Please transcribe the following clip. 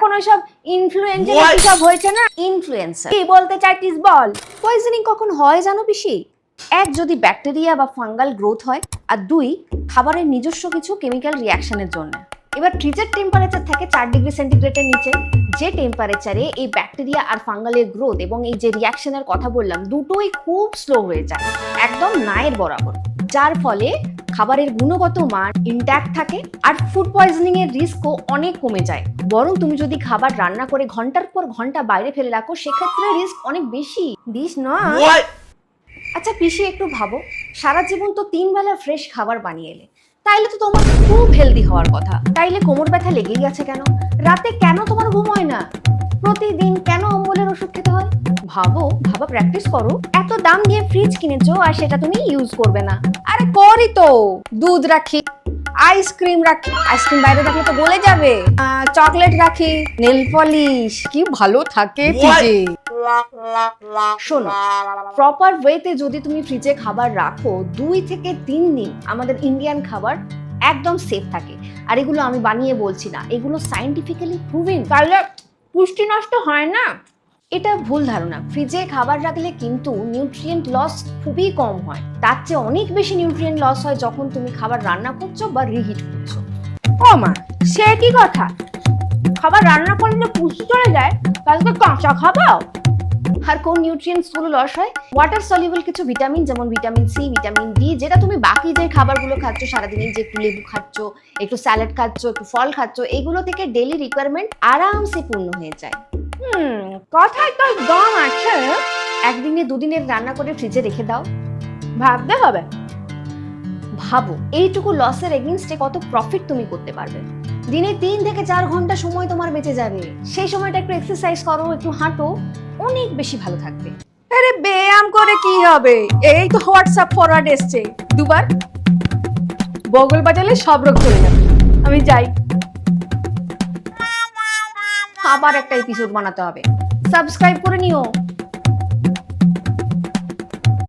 এখন ওইসব ইনফ্লুয়েন্সার কি সব হয়েছে না, ইনফ্লুয়েন্সার কি বলতে চাইছিস বল? পয়জনিং কখন হয় জানো পিসি? এক, যদি ব্যাকটেরিয়া বা ফাঙ্গাল গ্রোথ হয়, আর দুই, খাবারের নিজস্ব কিছু কেমিক্যাল রিয়াকশনের জন্য। এবার ফ্রিজের টেম্পারেচার থাকে 4 ডিগ্রি সেন্টিগ্রেডের নিচে, যে টেম্পারেচারে এই ব্যাকটেরিয়া আর ফাঙ্গালের গ্রোথ এবং এই যে রিয়াকশনের কথা বললাম দুটোই খুব স্লো হয়ে যায়, একদম নায়ের বরাবর, যার ফলে খাবারের গুণগত মান ইনট্যাক্ট থাকে আর ফুড পয়জনিং এর রিস্কও অনেক কমে যায়। বরং তুমি যদি খাবার রান্না করে ঘন্টার পর ঘন্টা বাইরে ফেলে রাখো, সেক্ষেত্রে রিস্ক অনেক বেশি। দিস নয়। আচ্ছা পিসি, একটু ভাবো, সারা জীবন তো 3 বেলা ফ্রেশ খাবার বানিয়ে এলে, তাইলে তো তোমার খুব হেলদি হওয়ার কথা। তাইলে কোমর ব্যথা লেগেই আছে কেন? রাতে কেন তোমার ঘুম হয় না? প্রতিদিন কেন অম্বলের ওষুধ খেতে হয়? ভাবা প্র্যাকটিস করো। এত দাম দিয়ে ফ্রিজ কিনেছো আর সেটা তুমি ইউজ করবে না। আরে করি তো, দুধ রাখি, আইসক্রিম রাখি, আইসক্রিম বাইরে রাখলে তো গলে যাবে, চকলেট রাখি, নেল পলিশ, কি ভালো থাকে ফ্রিজে। শোনো, প্রপার ওয়েতে যদি তুমি ফ্রিজে খাবার রাখো 2 থেকে 3 দিন আমাদের ইন্ডিয়ান খাবার একদম সেফ থাকে। আর এগুলো আমি বানিয়ে বলছি না, এগুলো সায়েন্টিফিক্যালি প্রুভেন। তাহলে পুষ্টি নষ্ট হয় না, এটা ভুল ধারণা। ফ্রিজে খাবার রাখলে কিন্তু নিউট্রিয়েন্ট লস খুবই কম হয়, তার চেয়ে অনেক বেশি নিউট্রিয়েন্ট লস হয় যখন তুমি খাবার রান্না করছো বা রিহিট করছো। ও মা, সে কি কথা? খাবার রান্না করলে পুষ্টি চলে যায়, তাহলে কাঁচা খাবাও। আর কোন নিউট্রিয়েন্টস গুলো লস হয়? ওয়াটার সলিউবল কিছু ভিটামিন, যেমন ভিটামিন সি, ভিটামিন ডি, যেটা তুমি বাকি যে খাবারগুলো খাচ্ছ সারাদিনে, যে একটু লেবু খাচ্ছ, একটু স্যালাড খাচ্ছ, একটু ফল খাচ্ছ, এগুলো থেকে ডেইলি রিকোয়ারমেন্ট আরামসে পূর্ণ হয়ে যায়। কথায় তো দম আছে। একদিনে 2 দিনের রান্না করে ফ্রিজে রেখে দাও, ভাবতে হবে। ভাবো এইটুকু লসের এগেইনস্টে কত প্রফিট তুমি করতে পারবে। দিনে 3 থেকে 4 ঘন্টা সময় তোমার বেঁচে যাবে। সেই সময়টা একটু এক্সারসাইজ করো, একটু হাঁটো, অনেক বেশি ভালো থাকবে। আরে ব্যায়াম করে কি হবে? এই তো হোয়াটসঅ্যাপ ফরওয়ার্ড এসছে, দুবার বগল বাজালে সব রোগ চলে যাবে। আমি যাই, আবার একটা এপিসোড বানাতে হবে। সাবস্ক্রাইব করে নিও।